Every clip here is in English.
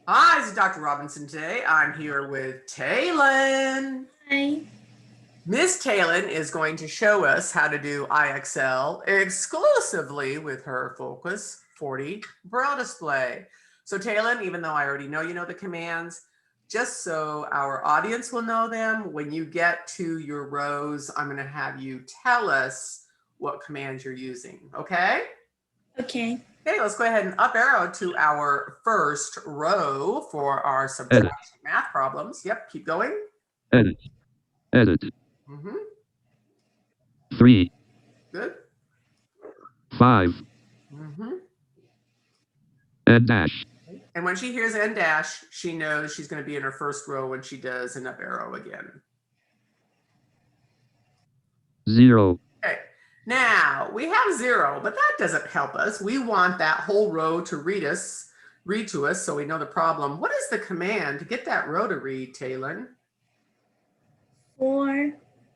Hi, this is Dr. Robinson today. I'm here with Taylin. Hi. Miss Taylin is going to show us how to do IXL exclusively with her Focus 40 Braille display. So Taylin, even though I already know you know the commands, just so our audience will know them, when you get to your rows, I'm going to have you tell us what commands you're using, okay? Okay. Okay, let's go ahead and up arrow to our first row for our subtraction math problems. Yep, keep going. Edit. Edit. Mm-hmm. 3. Good. 5. Mm-hmm. N dash. And when she hears N dash, she knows she's going to be in her first row when she does an up arrow again. 0. Okay. Now we have 0, but that doesn't help us. We want that whole row to read to us so we know the problem. What is the command to get that row to read, Taylor? 4,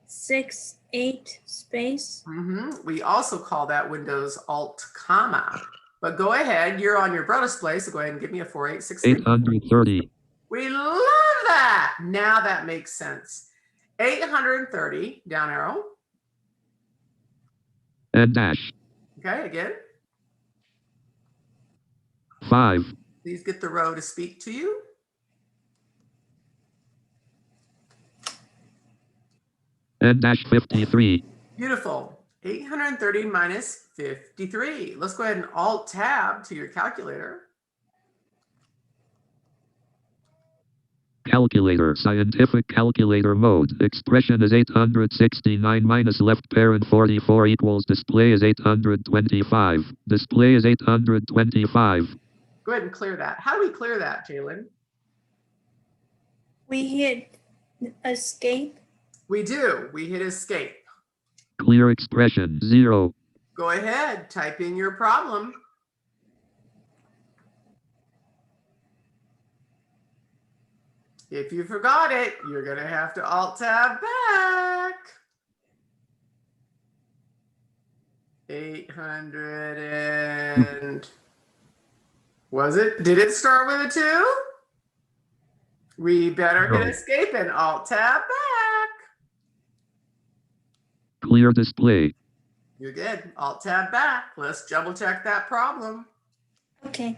6, 8 space. Mm-hmm. We also call that Windows Alt comma. But go ahead, you're on your Braille display, so go ahead and give me a 4863. 830. We love that. Now that makes sense. 830, down arrow. N dash. Okay, again. 5. Please get the row to speak to you. N dash 53. Beautiful. 830 minus 53. Let's go ahead and Alt Tab to your calculator. Calculator. Scientific calculator mode. Expression is 869 minus left parent 44 equals display is 825. Display is 825. Go ahead and clear that. How do we clear that, Jalen? We hit escape. We do. We hit escape. Clear expression 0. Go ahead. Type in your problem. If you forgot it, you're going to have to Alt Tab back. 800 and... Was it? Did it start with a 2? We better hit escape and Alt Tab back. Clear display. You're good. Alt Tab back. Let's double check that problem. Okay.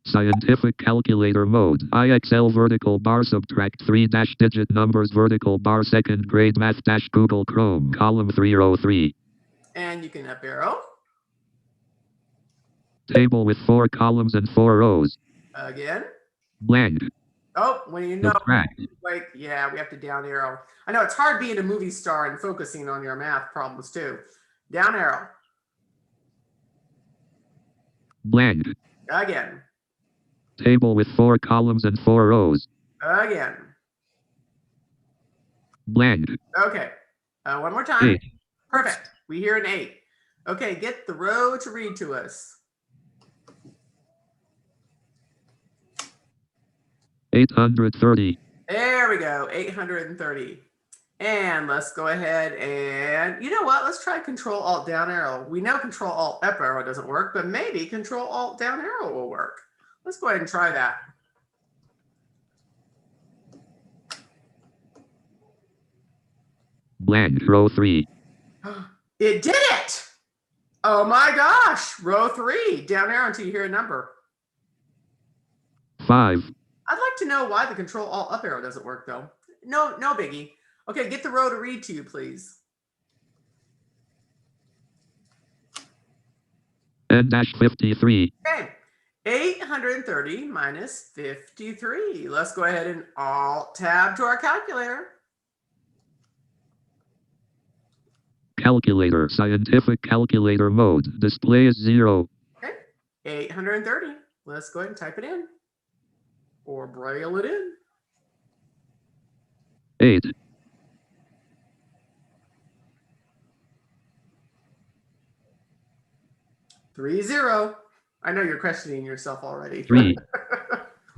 Scientific calculator mode. IXL vertical bar subtract 3 dash digit numbers vertical bar second grade math dash Google Chrome column 3 row 3. And you can up arrow. Table with 4 columns and 4 rows. Again. Blank. Oh, when you know, Subtract. like, yeah, we have to down arrow. I know it's hard being a movie star and focusing on your math problems too. Down arrow. Blank. Again. Table with 4 columns and 4 rows. Again. Blank. Okay. One more time. 8. Perfect. We hear an 8. Okay, get the row to read to us. 830. There we go. 830. And let's go ahead and, you know what? Let's try Control Alt down arrow. We know Control Alt up arrow doesn't work, but maybe Control Alt down arrow will work. Let's go ahead and try that. Blank. Row 3. It did it. Oh my gosh. Row 3. Down arrow until you hear a number. 5. I'd like to know why the Control Alt up arrow doesn't work though. No biggie. Okay, get the row to read to you, please. N dash 53. Okay. 830 minus 53. Let's go ahead and Alt Tab to our calculator. Calculator. Scientific calculator mode. Display is 0. Okay. 830. Let's go ahead and type it in. Or braille it in. 8. 30. I know you're questioning yourself already. 3.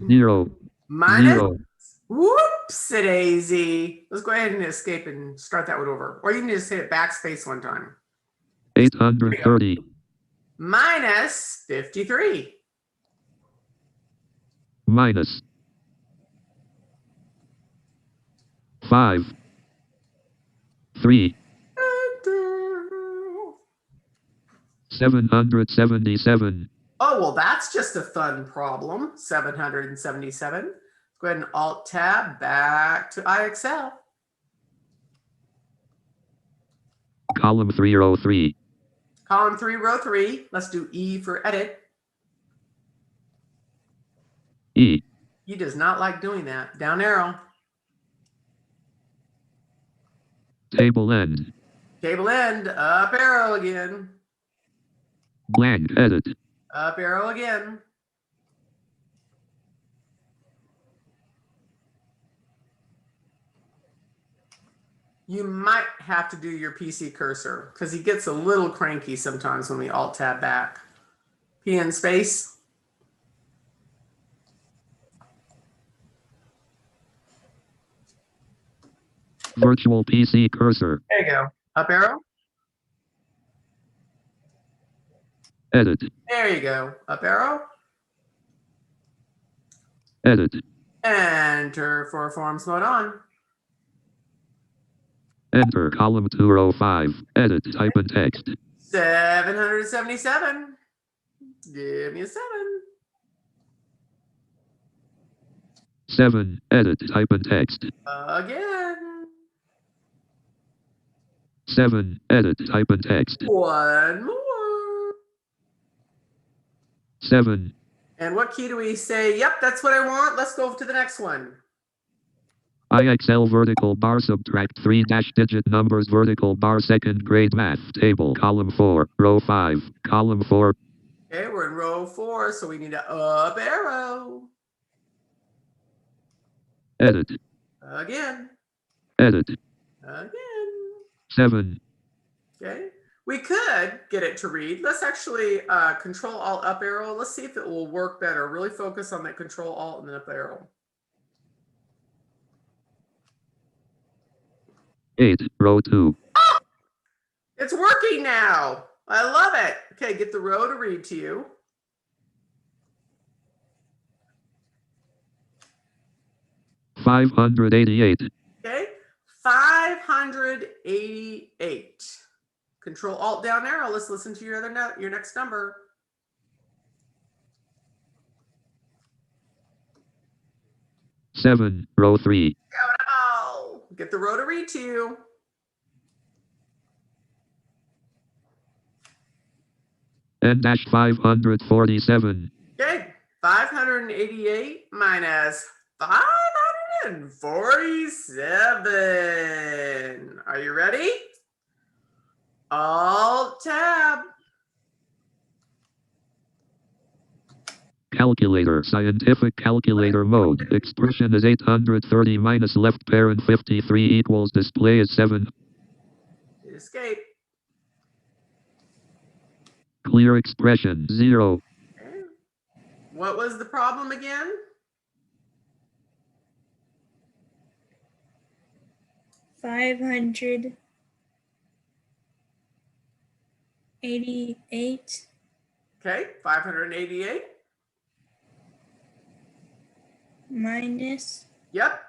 0. Minus. 0. Whoopsie-daisy. Let's go ahead and escape and start that one over. Or you can just hit backspace one time. 830. Minus 53. minus 5, 3, Enter. 777, Oh, well, that's just a fun problem. 777. Go ahead and Alt Tab back to IXL. column 3, row 3, Column 3, row 3. Let's do E for edit. E, He does not like doing that. Down arrow. table end, Table end. Up arrow again. blank, edit, Up arrow again. You might have to do your PC cursor because he gets a little cranky sometimes when we Alt Tab back. P in space. virtual PC cursor, There you go. Up arrow. edit, There you go. Up arrow. edit, Enter for forms mode on. enter, column 2, row 5, edit, type in text, 777. Give me a 7. 7, edit, type in text, Again. 7, edit, type in text, One more. 7, And what key do we say? Yep, that's what I want. Let's go to the next one. IXL vertical bar subtract 3 digit numbers vertical bar second grade math table column 4 row 5 column 4 Okay, we're in row 4, so we need to up arrow. edit Again. edit Again. 7 Okay. We could get it to read. Let's actually Control Alt up arrow. Let's see if it will work better. Really focus on that Control Alt and then up arrow. 8 row 2 Oh, it's working now. I love it. Okay, get the row to read to you. $588 Okay, 588. Control Alt down arrow. Let's listen to your your next number. Seven row 3 Oh, get the row to read to you. N-547 Okay, 588 minus 547. Are you ready? Alt tab. calculator scientific calculator mode expression is 830 minus left parent 53 equals display is 7 Escape. clear expression 0 Okay. What was the problem again? $588 Okay, 588. minus Yep,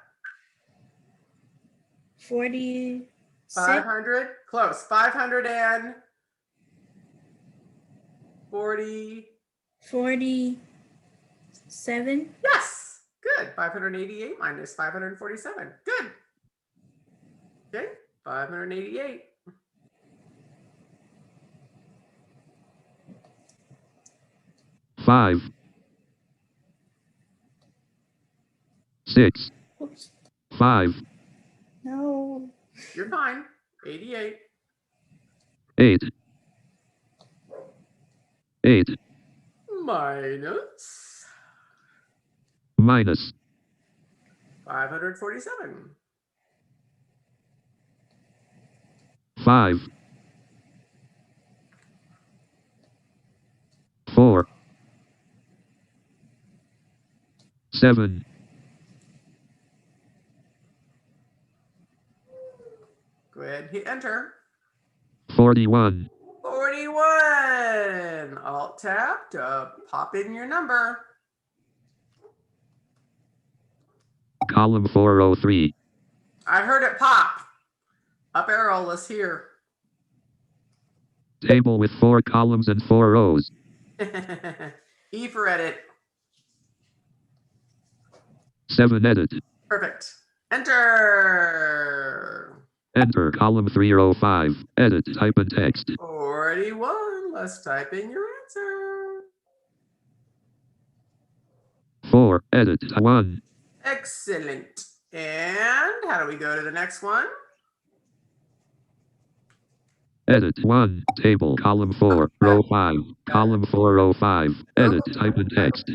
46. 500. Close. 540. 47. Yes, good. 588 minus 547. Good. Okay, 588. Five 6 Oops. 5 No. You're fine. 88. 8 8 Minus minus 547. 5 4 7 Go ahead and hit enter. 41 41. Alt tab to pop in your number. column 4, row 3. I heard it pop. Up arrow, let's hear. Table with 4 columns and 4 rows. E for edit. 7, edit. Perfect. Enter. Enter, column 3, row 5. Edit, type in text. 41. Let's type in your answer. 4, edit, 1. Excellent. And how do we go to the next one? Edit 1, table, column 4, row 5. Column 4, row 5. Edit, type in text.